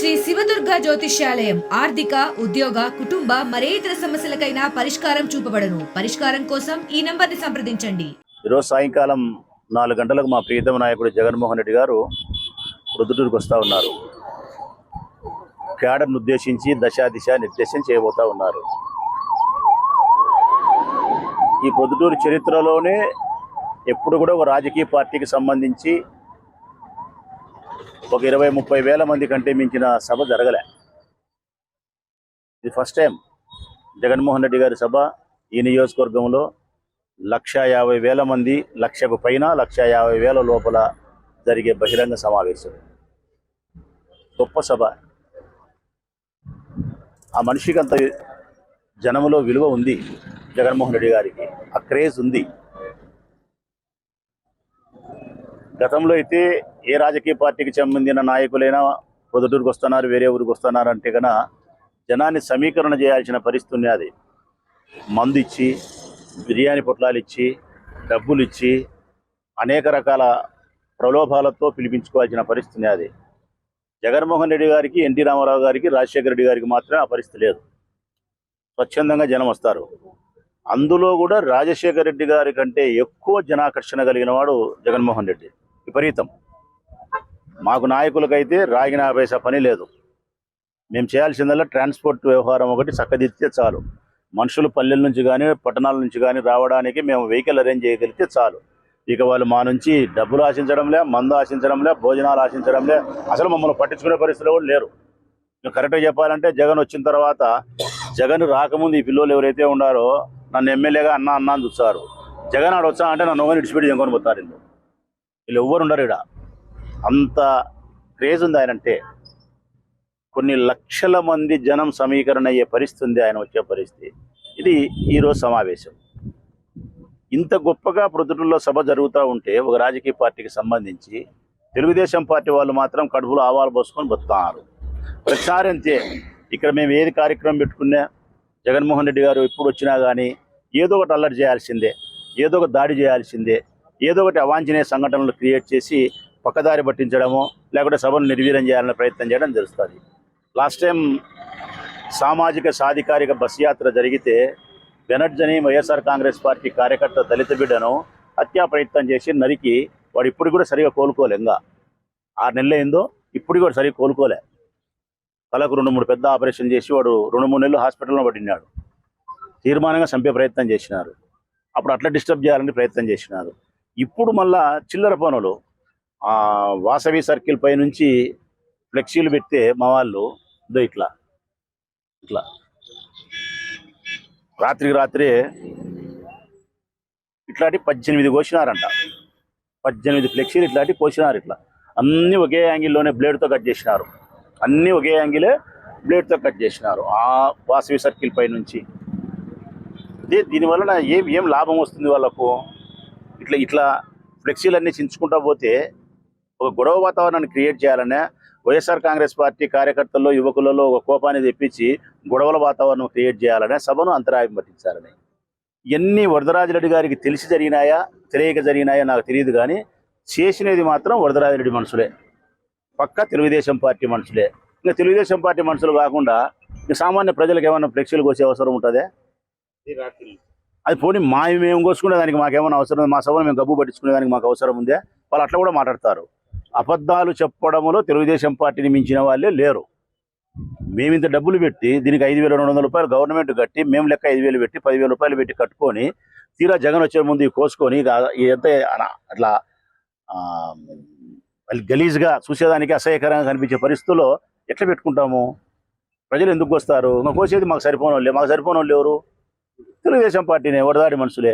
శ్రీ శివదుర్గ జ్యోతిష్యాలయం ఆర్థిక ఉద్యోగ కుటుంబ మరే ఇతర సమస్యలకైనా పరిష్కారం చూపబడను. పరిష్కారం కోసం ఈ నంబర్ని సంప్రదించండి. ఈరోజు సాయంకాలం 4 గంటలకు మా ప్రియతమ నాయకుడు జగన్మోహన్ రెడ్డి గారు ప్రొద్దుటూరుకు వస్తూ ఉన్నారు. క్యాడర్ను ఉద్దేశించి దిశ నిర్దేశం చేయబోతా ఉన్నారు. ఈ ప్రొద్దుటూరు చరిత్రలోనే ఎప్పుడు కూడా ఒక రాజకీయ పార్టీకి సంబంధించి ఒక 20-30 వేల మంది కంటే మించిన సభ జరగలే. ఇది ఫస్ట్ టైం జగన్మోహన్ రెడ్డి గారి సభ ఈ నియోజకవర్గంలో 1,50,000 మంది, 1,00,000కు పైన 1,50,000 లోపల జరిగే బహిరంగ సమావేశం. గొప్ప సభ. ఆ మనిషికి అంత జనంలో విలువ ఉంది. జగన్మోహన్ రెడ్డి గారికి ఆ క్రేజ్ ఉంది. గతంలో అయితే ఏ రాజకీయ పార్టీకి సంబంధించిన నాయకులైనా ప్రొద్దుటూరుకు వస్తున్నారు, వేరే ఊరికి వస్తున్నారు అంటే కన్నా జనాన్ని సమీకరణ చేయాల్సిన పరిస్థితి ఉంది. అది మందు ఇచ్చి, బిర్యానీ పొట్లాలు ఇచ్చి, డబ్బులు ఇచ్చి, అనేక రకాల ప్రలోభాలతో పిలిపించుకోవాల్సిన పరిస్థితి అది. జగన్మోహన్ రెడ్డి గారికి, ఎన్టీ రామారావు గారికి, రాజశేఖర రెడ్డి గారికి మాత్రమే ఆ పరిస్థితి లేదు. స్వచ్ఛందంగా జనం వస్తారు. అందులో కూడా రాజశేఖర రెడ్డి గారి కంటే ఎక్కువ జనాకర్షణ కలిగిన వాడు జగన్మోహన్ రెడ్డి. విపరీతం. మాకు నాయకులకైతే రాగిన పైసా పని లేదు. మేము చేయాల్సిందల్లా ట్రాన్స్పోర్ట్ వ్యవహారం ఒకటి చక్కదిద్దితే చాలు. మనుషులు పల్లెల నుంచి కానీ పట్టణాల నుంచి కానీ రావడానికి మేము వెహికల్ అరేంజ్ చేయగలిగితే చాలు. ఇక వాళ్ళు మా నుంచి డబ్బులు ఆశించడంలే, మందు ఆశించడంలే, భోజనాలు ఆశించడంలే, అసలు మమ్మల్ని పట్టించుకునే పరిస్థితులు కూడా లేరు. కరెక్ట్గా చెప్పాలంటే జగన్ వచ్చిన తర్వాత, జగన్ రాకముందు ఈ పిల్లలు ఎవరైతే ఉన్నారో నన్ను ఎమ్మెల్యేగా అన్న అని చూస్తారు. జగన్ ఆడు వచ్చా అంటే నన్ను ఇడిచిపెట్టి జంకొని పోతారు. వీళ్ళు ఎవ్వరు ఉండరు ఇక్కడ. అంత క్రేజ్ ఉంది ఆయనంటే. కొన్ని లక్షల మంది జనం సమీకరణ అయ్యే పరిస్థితి ఉంది ఆయన వచ్చే పరిస్థితి. ఇది ఈరోజు సమావేశం. ఇంత గొప్పగా ప్రొద్దుటూరులో సభ జరుగుతూ ఉంటే ఒక రాజకీయ పార్టీకి సంబంధించి తెలుగుదేశం పార్టీ వాళ్ళు మాత్రం కడుపులో ఆవాలు పోసుకొని బతుకుతున్నారు. ప్రతిసారి అంతే. ఇక్కడ మేము ఏది కార్యక్రమం పెట్టుకున్నా జగన్మోహన్ రెడ్డి గారు ఎప్పుడు వచ్చినా కానీ ఏదో ఒకటి అల్లరి చేయాల్సిందే, ఏదో ఒక దాడి చేయాల్సిందే, ఏదో ఒకటి అవాంఛనీయ సంఘటనలు క్రియేట్ చేసి పక్కదారి పట్టించడమో లేకుంటే సభను నిర్వీర్యం చేయాలనే ప్రయత్నం చేయడం జరుగుతుంది. లాస్ట్ టైం సామాజిక సాధికారిక బస్ యాత్ర జరిగితే బెనర్జని వైఎస్ఆర్ కాంగ్రెస్ పార్టీ కార్యకర్త దళిత బిడ్డను హత్యా ప్రయత్నం చేసి నరికి వాడు ఇప్పుడు కూడా సరిగా కోలుకోలే. ఇంకా 6 నెలలు అయిందో ఇప్పుడు కూడా సరిగా కోలుకోలే. తలకు 2-3 పెద్ద ఆపరేషన్ చేసి వాడు 2-3 నెలలు హాస్పిటల్లో పడినాడు. తీర్మానంగా చంపే ప్రయత్నం చేసినారు. అప్పుడు అట్లా డిస్టర్బ్ చేయాలని ప్రయత్నం చేసినారు. ఇప్పుడు మళ్ళా చిల్లర పనులు వాసవి సర్కిల్ పై నుంచి ఫ్లెక్సీలు పెడితే మా వాళ్ళు ఇట్లా రాత్రికి రాత్రే ఇట్లాంటి 18 కోసినారంట. 18 ఫ్లెక్సీలు ఇట్లాంటి కోసినారు. ఇట్లా అన్నీ ఒకే యాంగిల్లోనే బ్లేడ్తో కట్ చేసినారు. అన్నీ ఒకే యాంగిలే బ్లేడ్తో కట్ చేసినారు ఆ వాసవి సర్కిల్ పై నుంచి. దీనివలన ఏం లాభం వస్తుంది వాళ్ళకు? ఇట్లా ఫ్లెక్సీలన్నీ చించుకుంటా పోతే ఒక గొడవ వాతావరణాన్ని క్రియేట్ చేయాలనే వైఎస్ఆర్ కాంగ్రెస్ పార్టీ కార్యకర్తల్లో, యువకులలో ఒక కోపాన్ని తెప్పించి గొడవల వాతావరణం క్రియేట్ చేయాలనే సభను అంతరాయం పట్టించాలని. ఇవన్నీ వరదరాజిరెడ్డి గారికి తెలిసి జరిగినాయా తెలియక జరిగినాయా నాకు తెలియదు, కానీ చేసినది మాత్రం వరదరాజిరెడ్డి మనుషులే, పక్క తెలుగుదేశం పార్టీ మనుషులే. ఇంకా తెలుగుదేశం పార్టీ మనుషులు కాకుండా ఇంకా సామాన్య ప్రజలకు ఏమైనా ఫ్లెక్సీలు కోసే అవసరం ఉంటుందే? అది పోనీ మేము కోసుకునే దానికి మాకేమైనా అవసరం? మా సభను మేము గబ్బు పట్టించుకునే దానికి మాకు అవసరం ఉందే? వాళ్ళు అట్లా కూడా మాట్లాడతారు. అబద్ధాలు చెప్పడంలో తెలుగుదేశం పార్టీని మించిన వాళ్ళే లేరు. మేము ఇంత డబ్బులు పెట్టి దీనికి 5,200 రూపాయలు గవర్నమెంట్ కట్టి, మేము లెక్క 5,000 పెట్టి 10,000 రూపాయలు పెట్టి కట్టుకొని తీరా జగన్ వచ్చే ముందు కోసుకొని ఎంత అట్లా గలీజ్గా చూసేదానికి అసహ్యకరంగా కనిపించే పరిస్థితుల్లో ఎట్లా పెట్టుకుంటాము? ప్రజలు ఎందుకు వస్తారు? ఇంకా కోసేది మాకు సరిపోని వాళ్ళు ఎవరు? తెలుగుదేశం పార్టీనే, వరదాడి మనుషులే.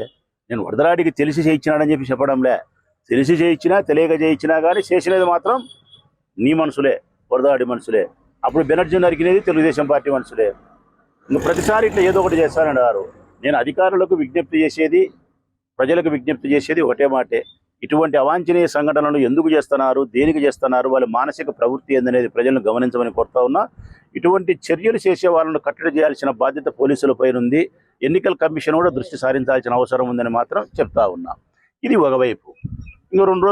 నేను వరదరాడికి తెలిసి చేయించినాడని చెప్పి చెప్పడంలే. తెలిసి చేయించినా తెలియక చేయించినా కానీ చేసినది మాత్రం నీ మనుషులే, వరదరాడి మనుషులే. అప్పుడు బెనర్జీ నరికినది తెలుగుదేశం పార్టీ మనుషులే. ఇంకా ప్రతిసారి ఇట్లా ఏదో ఒకటి చేస్తానన్నారు. నేను అధికారులకు విజ్ఞప్తి చేసేది, ప్రజలకు విజ్ఞప్తి చేసేది ఒకటే మాటే. ఇటువంటి అవాంఛనీయ సంఘటనలు ఎందుకు చేస్తున్నారు, దేనికి చేస్తున్నారు, వాళ్ళ మానసిక ప్రవృత్తి ఏందనేది ప్రజలను గమనించమని కోరుతా ఉన్నా. ఇటువంటి చర్యలు చేసే వాళ్ళను కట్టడి చేయాల్సిన బాధ్యత పోలీసులపై ఉంది. ఎన్నికల కమిషన్ కూడా దృష్టి సారించాల్సిన అవసరం ఉందని మాత్రం చెప్తా ఉన్నా. ఇది ఒకవైపు. ఇంకో 2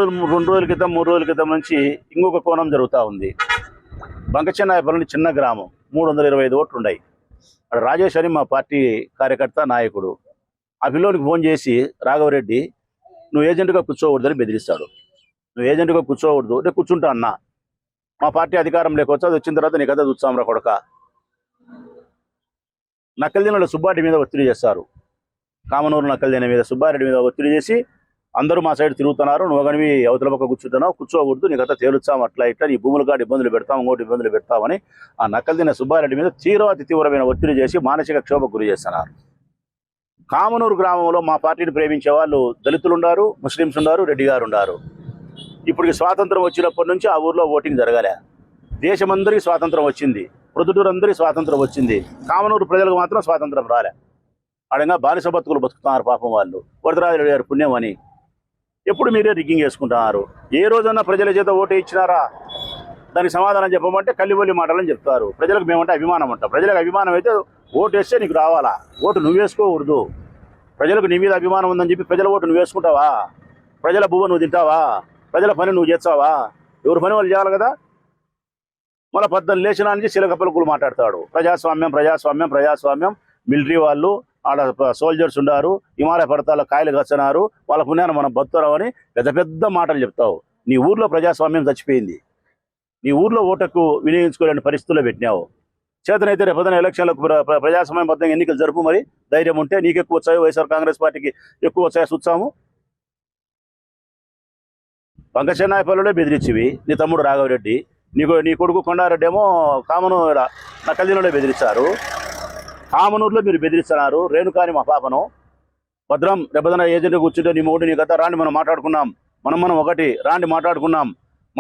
రోజుల క్రితం 3 రోజుల క్రితం నుంచి ఇంకొక కోణం జరుగుతూ ఉంది. బంకచెన్నాయపల్లి చిన్న గ్రామం, 325 ఓట్లు ఉన్నాయి. అక్కడ రాజేష్ అని మా పార్టీ కార్యకర్త నాయకుడు. ఆ పిల్లోనికి ఫోన్ చేసి, రాఘవరెడ్డి నువ్వు ఏజెంట్గా కూర్చోకూడదని బెదిరిస్తాడు. నువ్వు ఏజెంట్గా కూర్చోకూడదు, నేను కూర్చుంటా అన్నా. మా పార్టీ అధికారం లేకొచ్చు, అది వచ్చిన తర్వాత నీకు అదే చూస్తాం రా కొడక. నక్కల్దిన సుబ్బారెడ్డి మీద ఒత్తిడి చేస్తారు. కామనూరు నక్కల్దిన మీద సుబ్బారెడ్డి మీద ఒత్తిడి చేసి అందరూ మా సైడ్ తిరుగుతున్నారు, నువ్వు కానీ అవతల పక్క కూర్చుంటున్నావు, కూర్చోకూడదు, నీకు అంతా తేలుస్తాం, అట్లా ఇట్లా నీ భూములు కాదు ఇబ్బందులు పెడతాం, ఇంకోటి ఇబ్బందులు పెడతామని ఆ నక్కల్దిన సుబ్బారెడ్డి మీద తీవ్రమైన ఒత్తిడి చేసి మానసిక క్షోభకు గురి చేస్తున్నారు. కామనూరు గ్రామంలో మా పార్టీని ప్రేమించే వాళ్ళు దళితులు ఉన్నారు, ముస్లిమ్స్ ఉన్నారు, రెడ్డి గారు ఉన్నారు. ఇప్పటికి స్వాతంత్రం వచ్చినప్పటి నుంచి ఆ ఊర్లో ఓటింగ్ జరగాలే. దేశమందరికీ స్వాతంత్రం వచ్చింది, ప్రొద్దుటూరు అందరికీ స్వాతంత్రం వచ్చింది, కామనూరు ప్రజలకు మాత్రం స్వాతంత్రం రాలే. అడగా బానిస బతుకులు బతుకుతున్నారు పాపం వాళ్ళు. వరదరాజరెడ్డి గారు పుణ్యం అని ఎప్పుడు మీరే రిగ్గింగ్ చేసుకుంటున్నారు. ఏ రోజన్నా ప్రజల చేత ఓటు ఇచ్చినారా? దానికి సమాధానం చెప్పమంటే కల్లిబొల్లి మాటలని చెప్తారు. ప్రజలకు మేమంటే అభిమానం అంటాం. ప్రజలకు అభిమానం అయితే ఓటు వేస్తే నీకు రావాలా, ఓటు నువ్వు వేసుకోకూడదు. ప్రజలకు నీ మీద అభిమానం ఉందని చెప్పి ప్రజల ఓటు నువ్వు వేసుకుంటావా? ప్రజల భూమి నువ్వు తింటావా? ప్రజల పని నువ్వు చేస్తావా? ఎవరి పని వాళ్ళు చేయాలి కదా. మళ్ళీ 14 లేచిన నుంచి చిలకపలుకులు మాట్లాడతాడు. ప్రజాస్వామ్యం ప్రజాస్వామ్యం ప్రజాస్వామ్యం. మిలిటరీ వాళ్ళు ఆడ సోల్జర్స్ ఉన్నారు, హిమాలయ పర్వతాల కాయలు కచ్చన్నారు, వాళ్ళ పుణ్యాన్ని మనం బతున్నామని పెద్ద పెద్ద మాటలు చెప్తావు. నీ ఊర్లో ప్రజాస్వామ్యం చచ్చిపోయింది. నీ ఊర్లో ఓటకు వినియోగించుకోలేని పరిస్థితుల్లో పెట్టినావు. చేతనైతే రేపొద్దున ఎలక్షన్లకు ప్రజాస్వామ్యబద్ధంగా ఎన్నికలు జరుపు. మరి ధైర్యం ఉంటే నీకు ఎక్కువ వచ్చాయి, వైఎస్ఆర్ కాంగ్రెస్ పార్టీకి ఎక్కువ వచ్చాయి చూస్తాము. బంకచెన్నాయపల్లిలో బెదిరించివి నీ తమ్ముడు రాఘవరెడ్డి, నీ కొడుకు కొండారెడ్డి ఏమో కామనూరు నక్కల్దినలో బెదిరించారు. కామనూరులో మీరు బెదిరిస్తున్నారు. రేణుకాని మా పాపను భద్రం రేపొద్దున ఏజెంట్ కూర్చుంటే నీ మూడు నీ గత రాండి, మనం మాట్లాడుకున్నాం, మనం ఒకటి రాండి మాట్లాడుకున్నాం,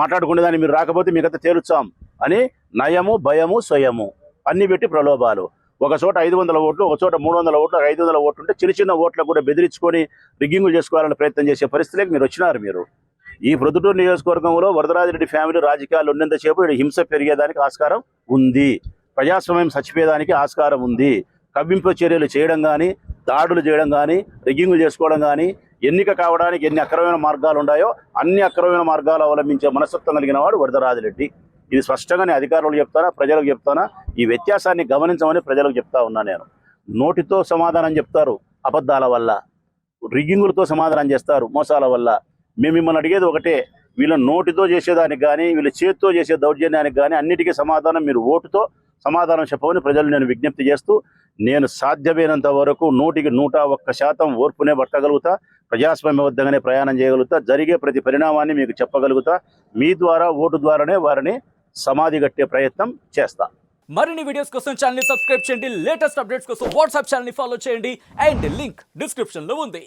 మాట్లాడుకునేదాన్ని మీరు రాకపోతే మీ గత తేలుస్తాం అని నయము భయము స్వయము అన్ని పెట్టి ప్రలోభాలు. ఒక చోట 500 ఓట్లు, ఒక చోట 300 ఓట్లు, 500 ఓట్లు ఉంటే చిన్న చిన్న ఓట్లకు కూడా బెదిరించుకొని రిగ్గింగులు చేసుకోవాలని ప్రయత్నం చేసే పరిస్థితిలోకి మీరు వచ్చినారు. మీరు ఈ ప్రొద్దుటూరు నియోజకవర్గంలో వరదరాజిరెడ్డి ఫ్యామిలీ రాజకీయాలు ఉన్నంతసేపు హింస పెరిగేదానికి ఆస్కారం ఉంది, ప్రజాస్వామ్యం చచ్చిపోయేదానికి ఆస్కారం ఉంది. కవ్వింపు చర్యలు చేయడం కానీ, దాడులు చేయడం కానీ, రిగ్గింగులు చేసుకోవడం కానీ, ఎన్నిక కావడానికి ఎన్ని అక్రమమైన మార్గాలు ఉన్నాయో అన్ని అక్రమమైన మార్గాలు అవలంబించే మనస్తత్వం కలిగిన వాడు వరదరాజిరెడ్డి. ఇది స్పష్టంగా నేను అధికారులకు చెప్తానా, ప్రజలకు చెప్తానా, ఈ వ్యత్యాసాన్ని గమనించమని ప్రజలకు చెప్తా ఉన్నా. నేను నోటితో సమాధానం చెప్తారు అబద్ధాల వల్ల, రిగ్గింగులతో సమాధానం చేస్తారు మోసాల వల్ల. మేము మిమ్మల్ని అడిగేది ఒకటే, వీళ్ళ నోటితో చేసేదానికి కానీ, వీళ్ళ చేతితో చేసే దౌర్జన్యానికి కానీ అన్నిటికీ సమాధానం మీరు ఓటుతో సమాధానం చెప్పమని ప్రజలు నేను విజ్ఞప్తి చేస్తూ, నేను సాధ్యమైనంత వరకు 101% ఓర్పునే పట్టగలుగుతా, ప్రజాస్వామ్యబద్ధంగానే ప్రయాణం చేయగలుగుతా, జరిగే ప్రతి పరిణామాన్ని మీకు చెప్పగలుగుతా. మీ ద్వారా ఓటు ద్వారానే వారిని సమాధి కట్టే ప్రయత్నం చేస్తా. మరిన్ని వీడియోస్ కోసం ఛానల్ ని సబ్స్క్రైబ్ చేయండి, లేటెస్ట్ అప్డేట్స్ కోసం వాట్సాప్ ఛానల్ ని ఫాలో చేయండి అండ్ లింక్ డిస్క్రిప్షన్ లో ఉంది.